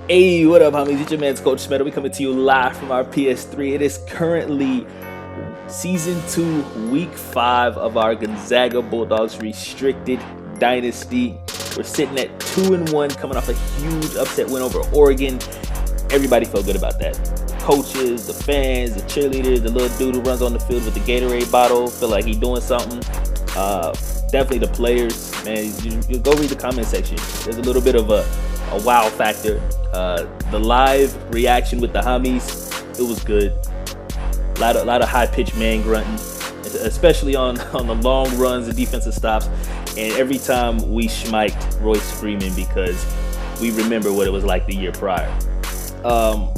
Hey, what up, homies? It's your man's Coach Smeta. We coming to you live from our PS3. It is currently Season 2, Week 5 of our Gonzaga Bulldogs Restricted Dynasty. We're sitting at 2-1, coming off a huge upset win over Oregon. Everybody felt good about that. The coaches, the fans, the cheerleaders, the little dude who runs on the field with the Gatorade bottle, feel like he's doing something. Definitely the players, man. You go read the comment section. There's a little bit of a wow factor. The live reaction with the homies, it was good. A lot of high-pitched man grunting, especially on the long runs and defensive stops. And every time we schmiked Royce Freeman because we remember what it was like the year prior. So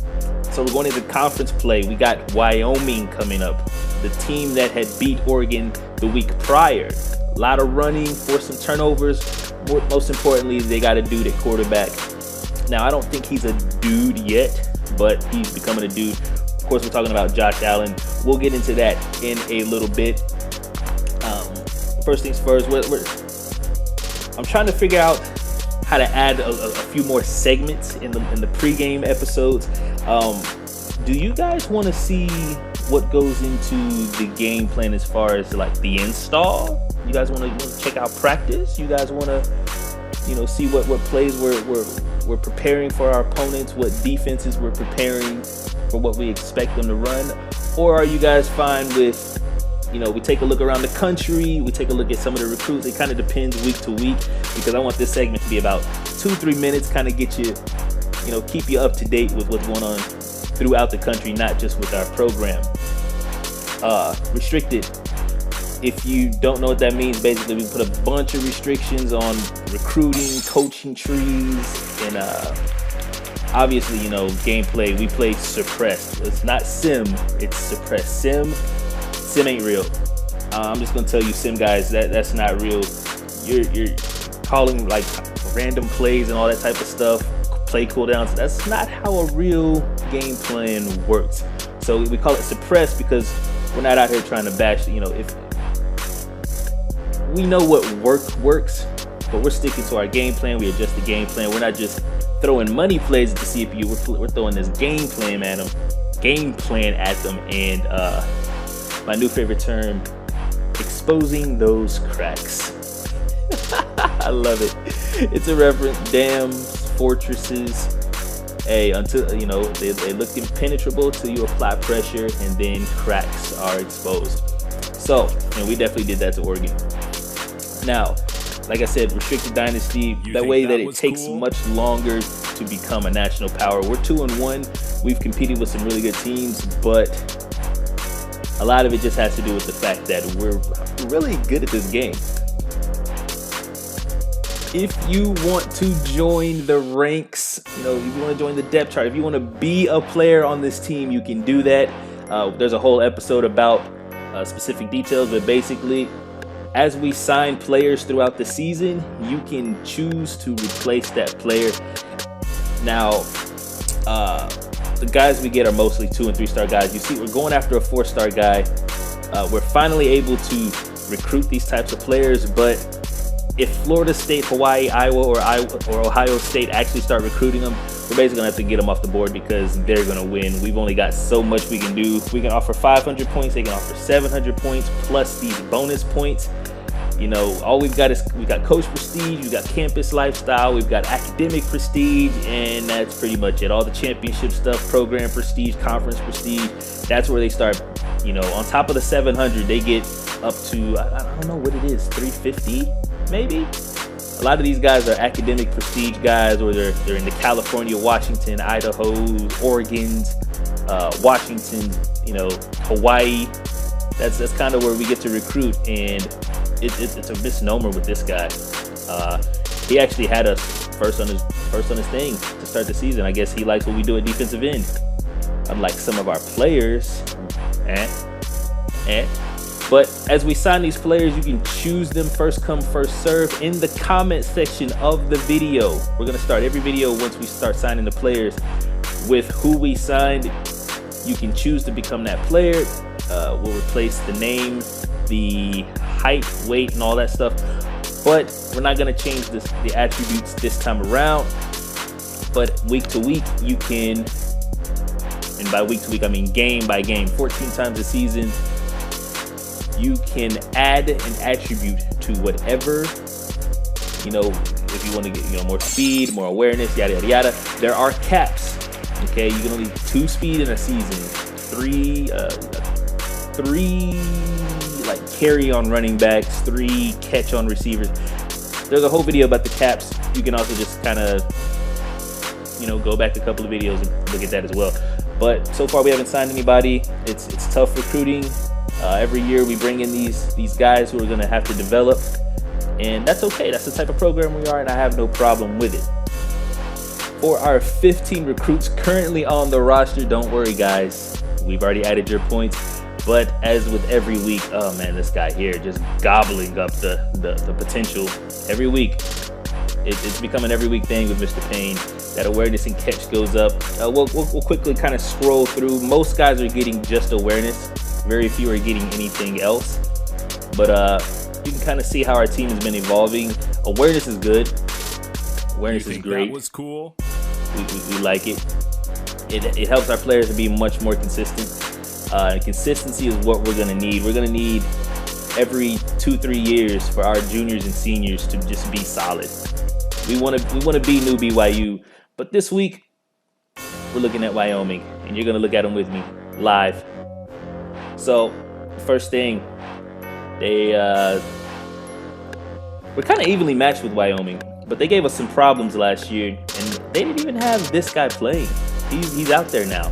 we're going into conference play. We got Wyoming coming up, the team that had beat Oregon the week prior. A lot of running, forced some turnovers. Most importantly, they got a dude at quarterback. Now, I don't think he's a dude yet, but he's becoming a dude. Of course, we're talking about Josh Allen. We'll get into that in a little bit. First things first, I'm trying to figure out how to add a few more segments in the pregame episodes. Do you guys want to see what goes into the game plan as far as like the install? You guys want to check out practice? You guys want to, see what plays we're preparing for our opponents, what defenses we're preparing for what we expect them to run? Or are you guys fine with, we take a look around the country, we take a look at some of the recruits? It kind of depends week to week, because I want this segment to be about 2-3 minutes, kind of get you, keep you up to date with what's going on throughout the country, not just with our program. Restricted. If you don't know what that means, basically we put a bunch of restrictions on recruiting, coaching trees, and obviously, gameplay. We play suppressed. It's not sim, it's suppressed. Sim ain't real. I'm just gonna tell you, sim guys, that's not real. You're calling like random plays and all that type of stuff, play cooldowns. That's not how a real game plan works. So we call it suppressed because we're not out here trying to bash. If we know what works, but we're sticking to our game plan. We adjust the game plan. We're not just throwing money plays to see if we're throwing this game plan at them. And my new favorite term, exposing those cracks. I love it. It's a reference. Dams, fortresses. Hey, until they look impenetrable till you apply pressure, and then cracks are exposed. So, we definitely did that to Oregon. Now, like I said, restricted dynasty, that way that it takes much longer to become a national power. We're 2-1. We've competed with some really good teams, but a lot of it just has to do with the fact that we're really good at this game. If you want to join the ranks, if you want to join the depth chart, if you want to be a player on this team, you can do that. There's a whole episode about specific details, but basically, as we sign players throughout the season, you can choose to replace that player. Now, the guys we get are mostly 2- and 3-star guys. You see, we're going after a 4-star guy. We're finally able to recruit these types of players, but if Florida State, Hawaii, Iowa, or Ohio State actually start recruiting them, we're basically going to have to get them off the board because they're going to win. We've only got so much we can do. We can offer 500 points. They can offer 700 points plus these bonus points. All we've got is we got coach prestige, we've got campus lifestyle, we've got academic prestige, and that's pretty much it. All the championship stuff, program prestige, conference prestige, that's where they start. On top of the 700, they get up to, I don't know what it is, 350 maybe. A lot of these guys are academic prestige guys, or they're in the California, Washington, Idaho, Oregons, Washington, Hawaii. That's kind of where we get to recruit, and it's a misnomer with this guy. He actually had us first on his thing to start the season. I guess he likes what we do at defensive end. Unlike some of our players, But as we sign these players, you can choose them first come, first serve in the comment section of the video. We're gonna start every video once we start signing the players with who we signed. You can choose to become that player. We'll replace the name, the height, weight, and all that stuff. But we're not going to change the attributes this time around. But week to week, you can, and by week to week, I mean game by game, 14 times a season, you can add an attribute to whatever, if you want to get, more speed, more awareness, yada, yada, yada. There are caps, okay? You can only 2 speed in a season, 3 like carry on running backs, 3 catch on receivers. There's a whole video about the caps. You can also just kind of, go back a couple of videos and look at that as well. But so far we haven't signed anybody. It's tough recruiting. Every year we bring in these guys who are going to have to develop, and that's okay. That's the type of program we are, and I have no problem with it. For our 15 recruits currently on the roster, don't worry guys, we've already added your points. But as with every week, oh man, this guy here just gobbling up the potential every week. It's become an every week thing with Mr. Payne. That awareness and catch goes up. We'll quickly kind of scroll through. Most guys are getting just awareness. Very few are getting anything else. But you can kind of see how our team has been evolving. Awareness is good. Awareness is great. That was cool. We like it. It helps our players to be much more consistent. Consistency is what we're going to need. We're going to need every 2-3 years for our juniors and seniors to just be solid. We want to be new BYU, but this week we're looking at Wyoming, and you're going to look at them with me live. So first thing, we're kind of evenly matched with Wyoming, but they gave us some problems last year, and they didn't even have this guy playing. He's out there now,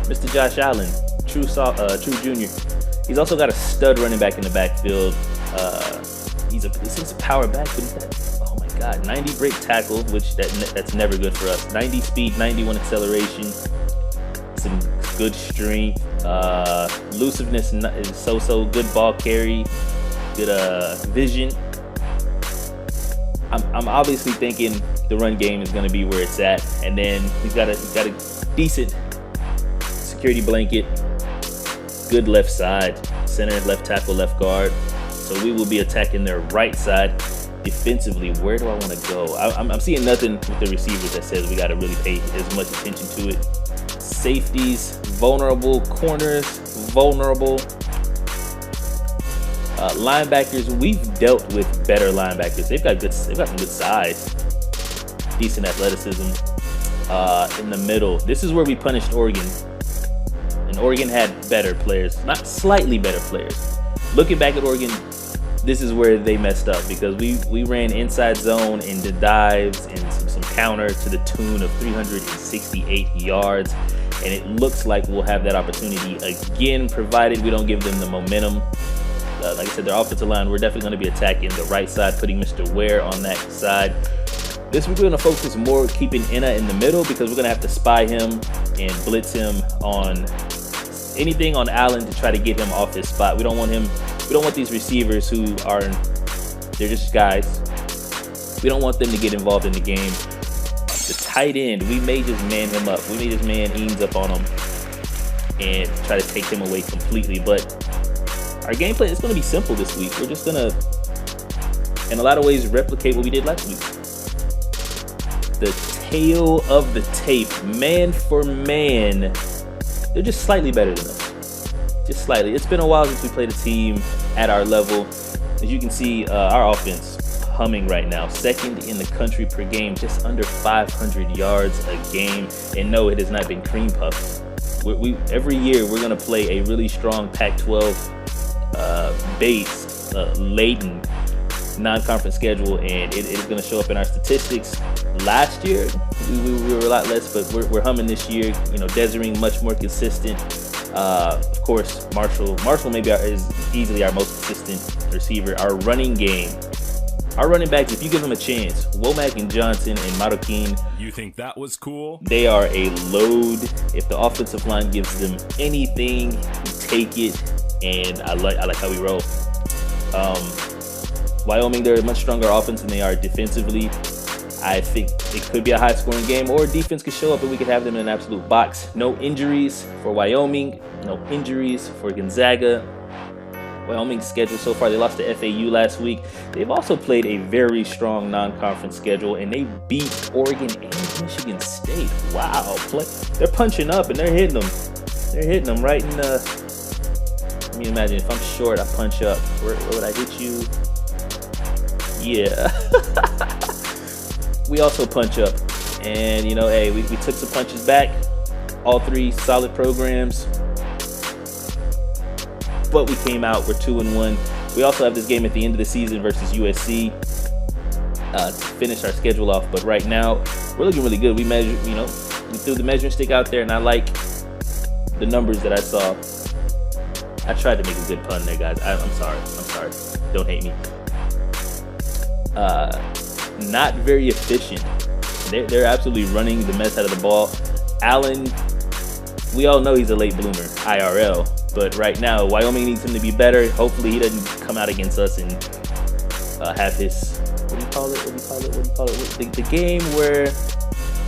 Mr. Josh Allen, true junior. He's also got a stud running back in the backfield. He's a power back, but he's got, oh my God, 90 break tackle, which that's never good for us. 90 speed, 91 acceleration, some good strength, elusiveness is so good, ball carry, good vision. I'm obviously thinking the run game is going to be where it's at, and then he's got a decent security blanket, good left side, center, left tackle, left guard. So we will be attacking their right side. Defensively, where do I want to go? I'm seeing nothing with the receivers that says we got to really pay as much attention to it. Safeties, vulnerable. Corners, vulnerable. Linebackers, we've dealt with better linebackers. They've got some good size, decent athleticism. In the middle, this is where we punished Oregon. And Oregon had better players, not slightly better players. Looking back at Oregon, this is where they messed up, because we ran inside zone into dives and some counter to the tune of 368 yards. And it looks like we'll have that opportunity again, provided we don't give them the momentum. Like I said, their offensive line, we're definitely going to be attacking the right side, putting Mr. Ware on that side. This week we're going to focus more keeping Enna in the middle, because we're going to have to spy him and blitz him on anything on Allen to try to get him off his spot. We don't want these receivers who they're just guys. We don't want them to get involved in the game. The tight end, we may just man him up. We may just man Eames up on him and try to take him away completely. But our game plan is going to be simple this week. We're just going to, in a lot of ways, replicate what we did last week. The tail of the tape, man for man, they're just slightly better than us. Just slightly. It's been a while since we played a team at our level. As you can see, our offense humming right now. Second in the country per game, just under 500 yards a game. And no, it has not been cream puffs. Every year, we're going to play a really strong Pac-12 based, laden non-conference schedule, and it is going to show up in our statistics. Last year, we were a lot less, but we're humming this year. Deisering much more consistent. Of course, Marshall maybe is easily our most consistent receiver. Our running game, our running backs, if you give them a chance, Womack and Johnson and Marroquin. You think that was cool? They are a load. If the offensive line gives them anything, we take it, and I like how we roll. Wyoming, they're a much stronger offense than they are defensively. I think it could be a high-scoring game, or defense could show up and we could have them in an absolute box. No injuries for Wyoming, no injuries for Gonzaga. Wyoming's schedule so far. They lost to FAU last week. They've also played a very strong non-conference schedule, and they beat Oregon and Michigan State. Wow, they're punching up and they're hitting them. They're hitting them right in the. Let me imagine if I'm short, I punch up. Where would I hit you? Yeah. We also punch up, and hey, we took some punches back. All 3 solid programs. But we came out, we're 2-1. We also have this game at the end of the season versus USC to finish our schedule off. But right now, we're looking really good. We measured, we threw the measuring stick out there, and I like the numbers that I saw. I tried to make a good pun there, guys. I'm sorry. Don't hate me. Not very efficient. They're absolutely running the mess out of the ball. Allen, we all know he's a late bloomer, IRL. But right now, Wyoming needs him to be better. Hopefully, he doesn't come out against us and have his what do you call it? The game where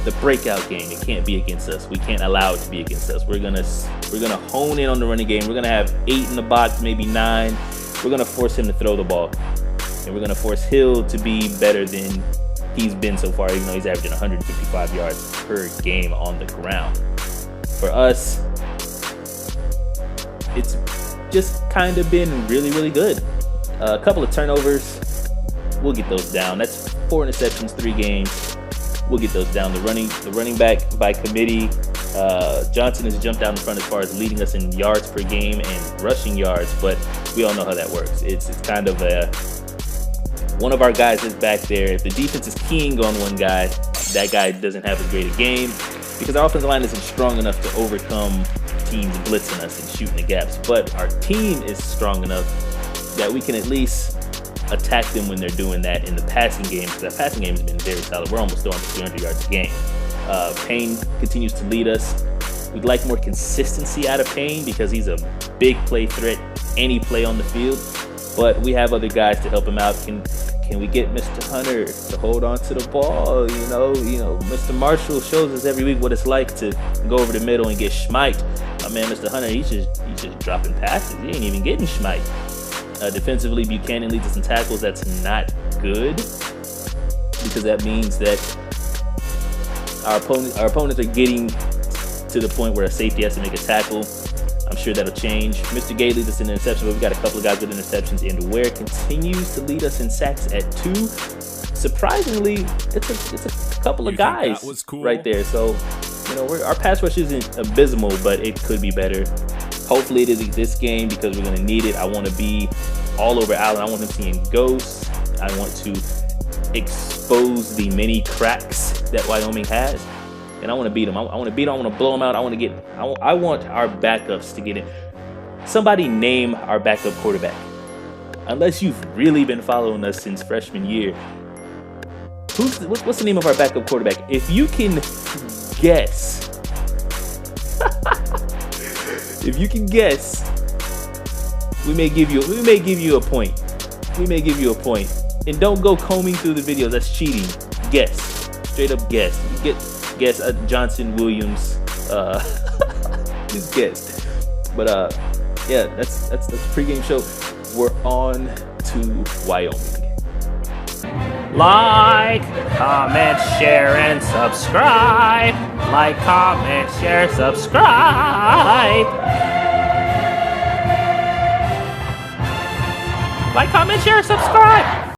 the breakout game. It can't be against us. We can't allow it to be against us. We're gonna hone in on the running game. We're gonna have 8 in the box, maybe 9. We're gonna force him to throw the ball, and we're gonna force Hill to be better than he's been so far. Even though he's averaging 155 yards per game on the ground. For us, it's just kind of been really, really good. A couple of turnovers, we'll get those down. That's 4 interceptions, 3 games. We'll get those down. The running back by committee, Johnson has jumped out in front as far as leading us in yards per game and rushing yards, but we all know how that works. It's kind of one of our guys is back there. If the defense is keying on one guy, that guy doesn't have as great a game because our offensive line isn't strong enough to overcome teams blitzing us and shooting the gaps. But our team is strong enough that we can at least attack them when they're doing that in the passing game, because that passing game has been very solid. We're almost throwing 300 yards a game. Payne continues to lead us. We'd like more consistency out of Payne because he's a big play threat any play on the field. But we have other guys to help him out. Can we get Mr. Hunter to hold on to the ball? Mr. Marshall shows us every week what it's like to go over the middle and get schmiked. My man, Mr. Hunter, he's just dropping passes. He ain't even getting schmiked. Defensively, Buchanan leads us in tackles. That's not good because that means that our opponents are getting to the point where a safety has to make a tackle. I'm sure that'll change. Mr. Gay leads us in interceptions, but we got a couple of guys with interceptions. And Ware continues to lead us in sacks at 2. Surprisingly, it's a couple of guys right there. So, our pass rush isn't abysmal, but it could be better. Hopefully, it is this game because we're going to need it. I want to be all over Allen. I want him seeing ghosts. I want to expose the many cracks that Wyoming has. And I want to beat him. I want to beat him. I want to blow him out. I want our backups to get in. Somebody name our backup quarterback. Unless you've really been following us since freshman year. What's the name of our backup quarterback? If you can guess. If you can guess, we may give you a point. We may give you a point. And don't go combing through the videos. That's cheating. Guess. Straight up guess. Guess Johnson, Williams, just guess. But yeah, that's the pregame show. We're on to Wyoming. Like, comment, share, and subscribe. Like, comment, share, subscribe. Like, comment, share, subscribe.